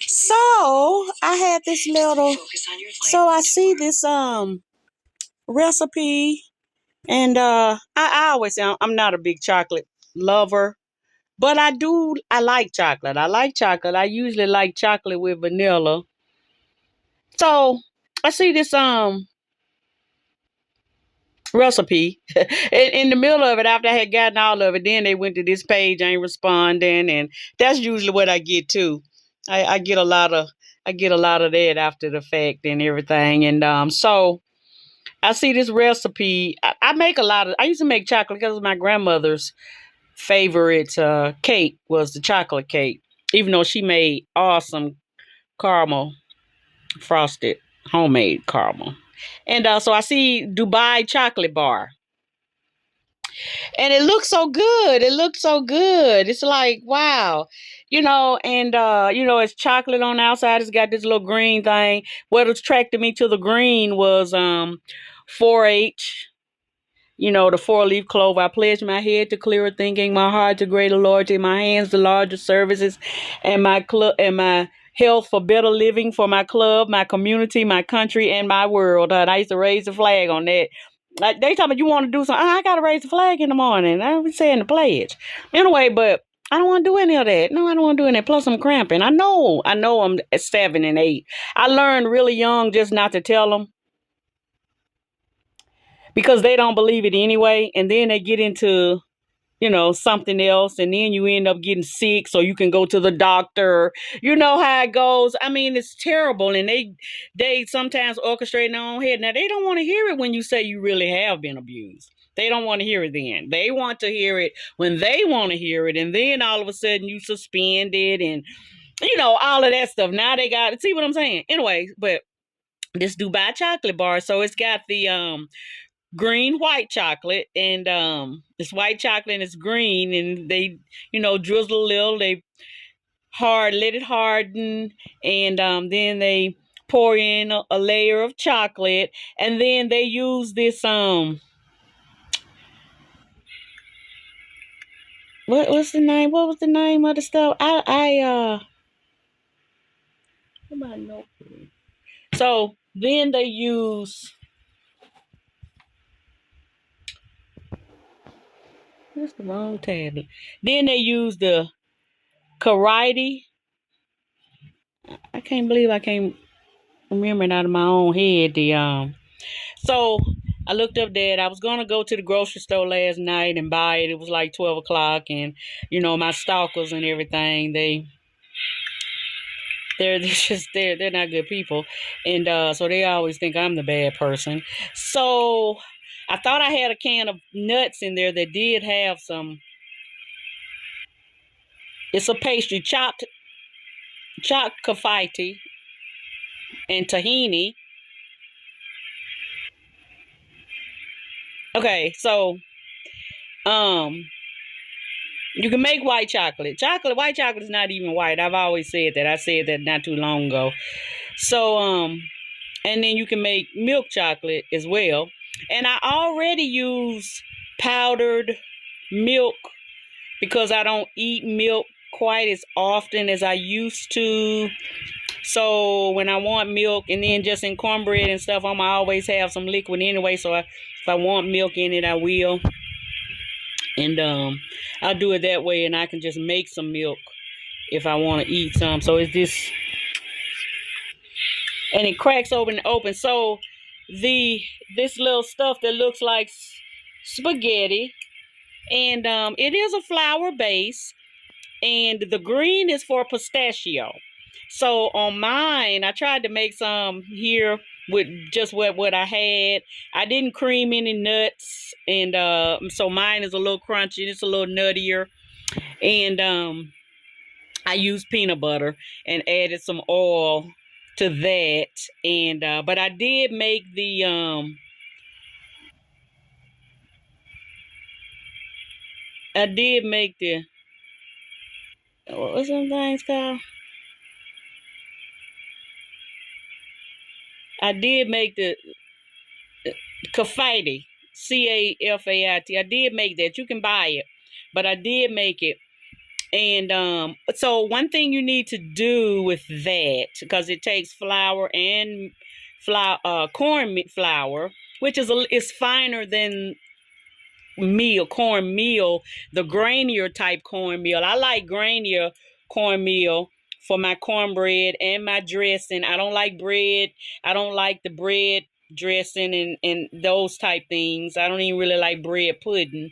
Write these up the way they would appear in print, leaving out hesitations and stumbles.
So I had this little. So I see this recipe, and I always say I'm not a big chocolate lover, but I like chocolate. I like chocolate. I usually like chocolate with vanilla. So I see this recipe. In the middle of it, after I had gotten all of it, then they went to this page, ain't responding, and that's usually what I get too. I get a lot of that after the fact and everything, and so I see this recipe. I make a lot of. I used to make chocolate because my grandmother's favorite cake was the chocolate cake, even though she made awesome caramel frosted homemade caramel. And so I see Dubai Chocolate Bar. And it looks so good. It looks so good. It's like, wow. And it's chocolate on the outside. It's got this little green thing. What attracted me to the green was 4-H. The four-leaf clover. I pledge my head to clearer thinking, my heart to greater loyalty, my hands to larger services, and my health for better living for my club, my community, my country, and my world. And I used to raise the flag on that. Like they tell me you want to do something. I gotta raise the flag in the morning. I was saying the pledge. Anyway, but I don't want to do any of that. No, I don't want to do any of that. Plus I'm cramping. I know I'm at 7 and 8. I learned really young just not to tell them because they don't believe it anyway. And then they get into, something else. And then you end up getting sick so you can go to the doctor. You know how it goes. I mean, it's terrible. And they sometimes orchestrate in their own head. Now, they don't want to hear it when you say you really have been abused. They don't want to hear it then. They want to hear it when they want to hear it. And then all of a sudden you suspended and, all of that stuff. Now they got, see what I'm saying? Anyway, but this Dubai chocolate bar. So it's got the green white chocolate, and it's white chocolate and it's green, and they drizzle a little, they let it harden, and then they pour in a layer of chocolate, and then they use this what's the name, what was the name of the stuff, what am I know, so then they use, that's the wrong tablet, then they use the karate, I can't believe I can't remembering out of my own head the so I looked up that I was gonna go to the grocery store last night and buy it. It was like 12 o'clock, and my stalkers and everything, they're just they're not good people, and so they always think I'm the bad person. So I thought I had a can of nuts in there that did have some. It's a pastry, chopped confetti and tahini. Okay, so um you can make white chocolate. White chocolate is not even white. I've always said that. I said that not too long ago. So, and then you can make milk chocolate as well. And I already use powdered milk because I don't eat milk quite as often as I used to. So when I want milk, and then just in cornbread and stuff, I'm always have some liquid anyway. So if I want milk in it, I will. And I'll do it that way, and I can just make some milk if I want to eat some. So it's this, and it cracks open. So this little stuff that looks like spaghetti, and it is a flour base, and the green is for pistachio. So on mine, I tried to make some here with just what I had. I didn't cream any nuts, and so mine is a little crunchy. It's a little nuttier, and I used peanut butter and added some oil to that. And but I did make the I did make the what's some things called? I did make the confetti, CAFAIT. I did make that. You can buy it, but I did make it. And so one thing you need to do with that, because it takes flour and corn flour, which is finer than cornmeal, the grainier type cornmeal. I like grainier cornmeal for my cornbread and my dressing. I don't like bread. I don't like the bread dressing and those type things. I don't even really like bread pudding.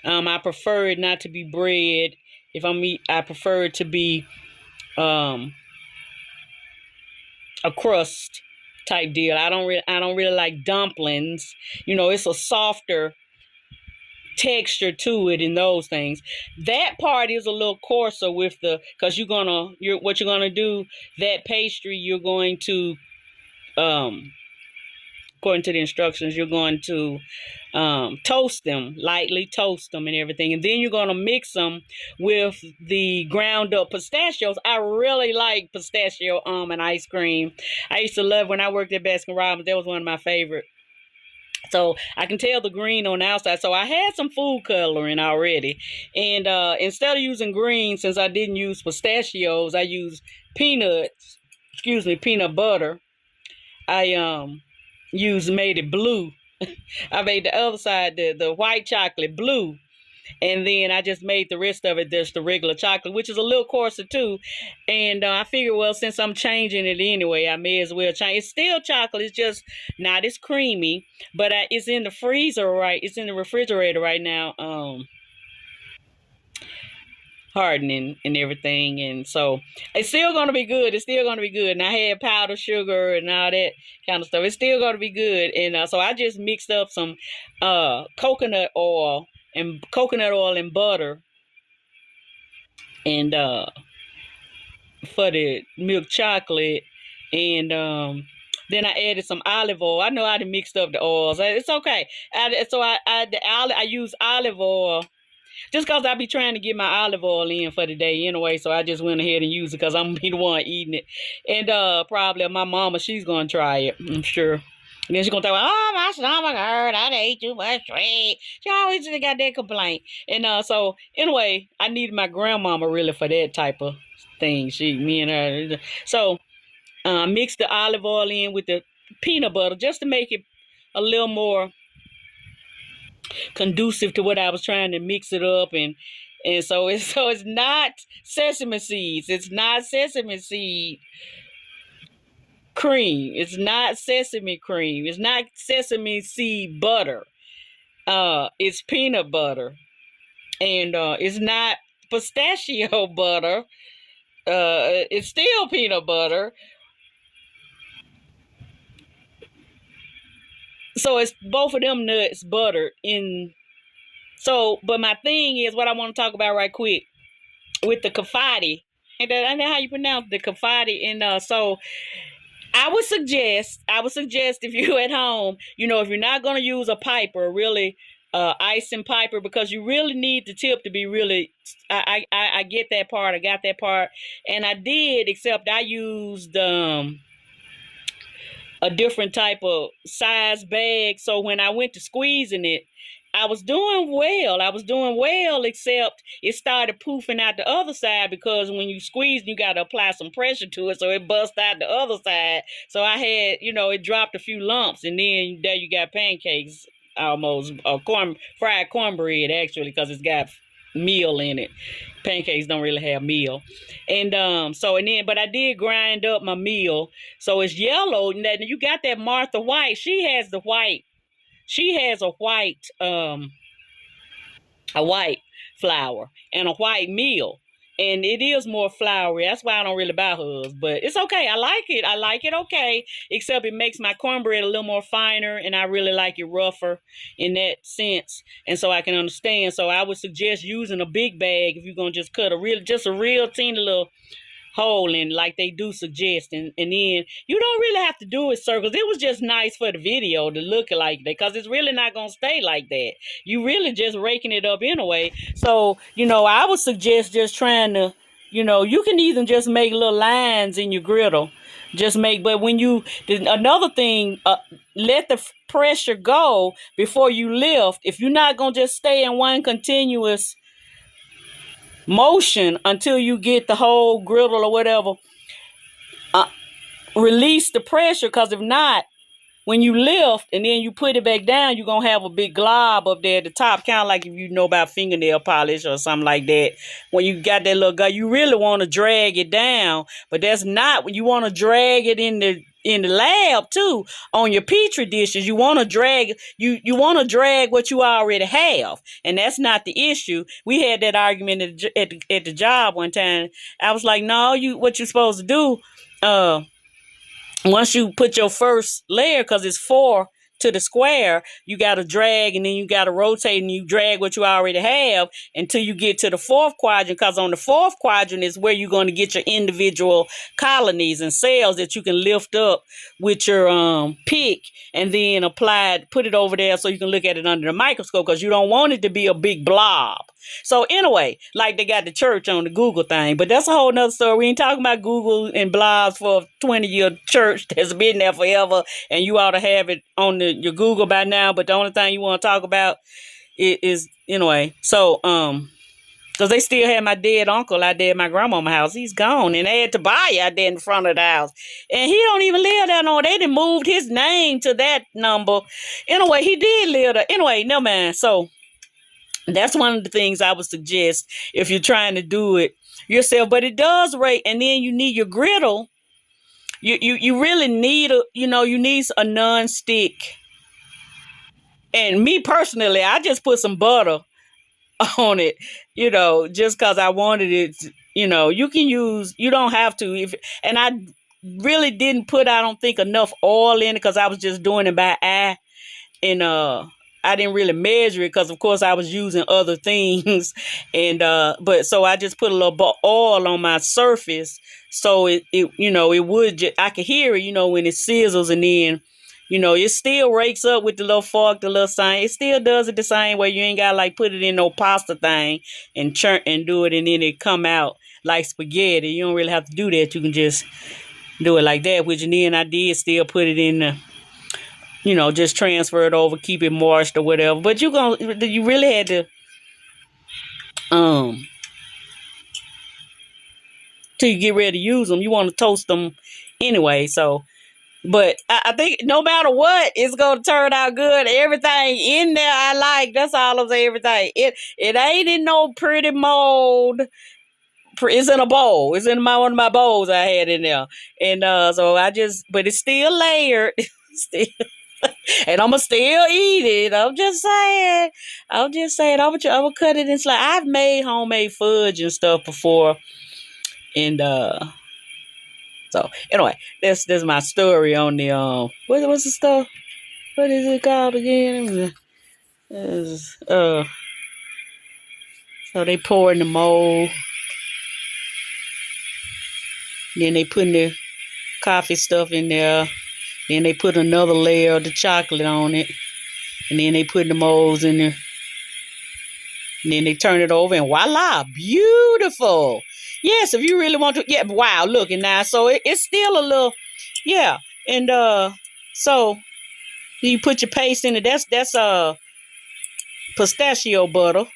I prefer it not to be bread. If I'm eat, I prefer it to be um, a crust type deal. I don't really like dumplings. It's a softer texture to it and those things. That part is a little coarser with because what you're gonna do, that pastry, you're going to according to the instructions, you're going to toast them, lightly toast them and everything. And then you're going to mix them with the ground up pistachios. I really like pistachio almond ice cream. I used to love when I worked at Baskin Robbins. That was one of my favorite. So I can tell the green on the outside. So I had some food coloring already. And instead of using green, since I didn't use pistachios, I used peanut butter. I made it blue. I made the other side, the white chocolate, blue. And then I just made the rest of it just the regular chocolate, which is a little coarser too. And I figured, well, since I'm changing it anyway, I may as well change. It's still chocolate. It's just not as creamy, but it's in the freezer, right? It's in the refrigerator right now, hardening and everything. And so it's still going to be good. It's still going to be good. And I had powdered sugar and all that kind of stuff. It's still going to be good. And so I just mixed up some coconut oil and butter and for the milk chocolate. And then I added some olive oil. I know I done mixed up the oils. It's okay. I use olive oil just because I be trying to get my olive oil in for the day anyway. So I just went ahead and used it because I'm gonna be the one eating it. And probably my mama, she's gonna try it, I'm sure. And then she's gonna talk, oh, my stomach hurt. I ate too much sweet. She always got that complaint. And so anyway, I needed my grandmama really for that type of thing. Me and her. So mix the olive oil in with the peanut butter just to make it a little more conducive to what I was trying to mix it up. And so it's not sesame seeds. It's not sesame seed cream. It's not sesame cream. It's not sesame seed butter. It's peanut butter. And it's not pistachio butter. It's still peanut butter. So it's both of them nuts buttered in. So, but my thing is what I want to talk about right quick with the confetti. And I know how you pronounce the confetti. And so I would suggest if you're at home, if you're not going to use a piper, really icing piper, because you really need the tip to be really. I get that part. I got that part, and I did. Except I used a different type of size bag. So when I went to squeezing it, I was doing well. Except it started poofing out the other side because when you squeeze, you got to apply some pressure to it. So it bust out the other side. So I had, it dropped a few lumps. And then there you got pancakes almost, or fried cornbread actually, because it's got meal in it. Pancakes don't really have meal. And but I did grind up my meal, so it's yellow. And then you got that Martha White. She has a white flour and a white meal, and it is more floury. That's why I don't really buy hers, but it's okay. I like it. Okay, except it makes my cornbread a little more finer, and I really like it rougher in that sense. And so I can understand. So I would suggest using a big bag if you're gonna just cut a real teeny little hole in, like they do suggest. And then you don't really have to do it circles. It was just nice for the video to look like that, because it's really not gonna stay like that. You really just raking it up anyway. So I would suggest just trying to, you can even just make little lines in your griddle. But another thing, let the pressure go before you lift. If you're not gonna just stay in one continuous motion until you get the whole griddle or whatever uh, release the pressure, because if not, when you lift and then you put it back down, you're going to have a big glob up there at the top, kind of like if you know about fingernail polish or something like that. When you got that little guy, you really want to drag it down, but that's not when you want to drag it in the lab too. On your petri dishes, you want to drag you want to drag what you already have, and that's not the issue. We had that argument at the job one time. I was like, no, what you supposed to do, uh once you put your first layer, because it's four to the square, you got to drag and then you got to rotate and you drag what you already have until you get to the fourth quadrant, because on the fourth quadrant is where you're going to get your individual colonies and cells that you can lift up with your pick and then put it over there so you can look at it under the microscope, because you don't want it to be a big blob. So anyway, like they got the church on the Google thing, but that's a whole nother story. We ain't talking about Google and blobs for a 20-year church that's been there forever, and you ought to have it on your Google by now. But the only thing you want to talk about is anyway. So because they still had my dead uncle out there at my grandmama's house. He's gone, and they had to buy out there in front of the house, and he don't even live there no. They done moved his name to that number. Anyway, he did live there. Anyway, no man. So that's one of the things I would suggest if you're trying to do it yourself. But it does rate, and then you need your griddle. You really need you need a non-stick. And me personally, I just put some butter on it, just because I wanted it. You can use. You don't have to. And I really didn't put, I don't think, enough oil in it, because I was just doing it by eye. And I didn't really measure it, because of course I was using other things. And but so I just put a little oil on my surface, so it would I could hear it, when it sizzles, and then it still rakes up with the little fork, the little sign. It still does it the same way. You ain't got to like put it in no pasta thing and churn and do it, and then it come out like spaghetti. You don't really have to do that. You can just do it like that, which, and then I did still put it in the, just transfer it over, keep it moist or whatever. But you really had to, um, till you get ready to use them, you want to toast them anyway. So, but I think no matter what, it's gonna turn out good. Everything in there I like. That's all I'm saying. Everything. It ain't in no pretty mold. It's in a bowl. It's in one of my bowls I had in there, and so but it's still layered. Still. And I'ma still eat it. I'm just saying. I'm gonna cut it in slices. I've made homemade fudge and stuff before, and so anyway, that's my story on the what's the stuff? What is it called again? So they pour in the mold, then they put the coffee stuff in there, then they put another layer of the chocolate on it, and then they put the molds in there. And then they turn it over, and voila, beautiful. Yes, if you really want to. Yeah, wow, look, and now, so it's still a little, yeah. And so you put your paste in it. That's pistachio butter.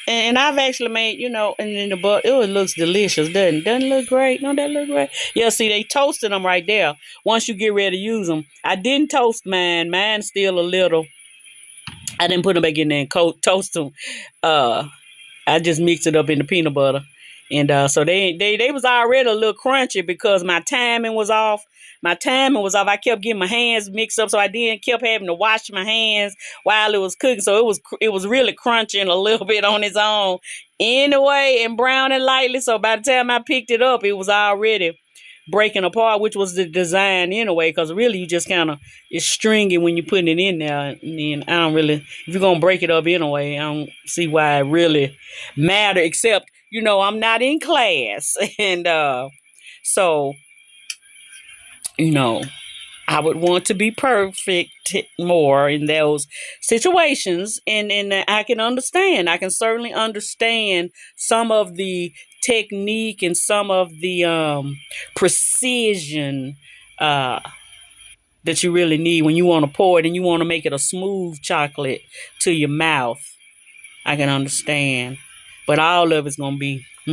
And I've actually made, and then the butter, it looks delicious, doesn't it look great? Don't that look great? Yeah, see, they toasted them right there. Once you get ready to use them. I didn't toast mine. Mine's still a little. I didn't put them back in there and toast them. I just mixed it up in the peanut butter. And so they was already a little crunchy because my timing was off. I kept getting my hands mixed up, so I kept having to wash my hands while it was cooking. So it was really crunching a little bit on its own anyway, and browning lightly. So by the time I picked it up, it was already breaking apart, which was the design anyway, because really you just kind of, it's stringy when you're putting it in there. And then I don't really, if you're going to break it up anyway, I don't see why it really matter, except, I'm not in class. And so, I would want to be perfect more in those situations. And I can understand. I can certainly understand some of the technique and some of the precision that you really need when you want to pour it and you want to make it a smooth chocolate to your mouth. I can understand. But all of it's gonna be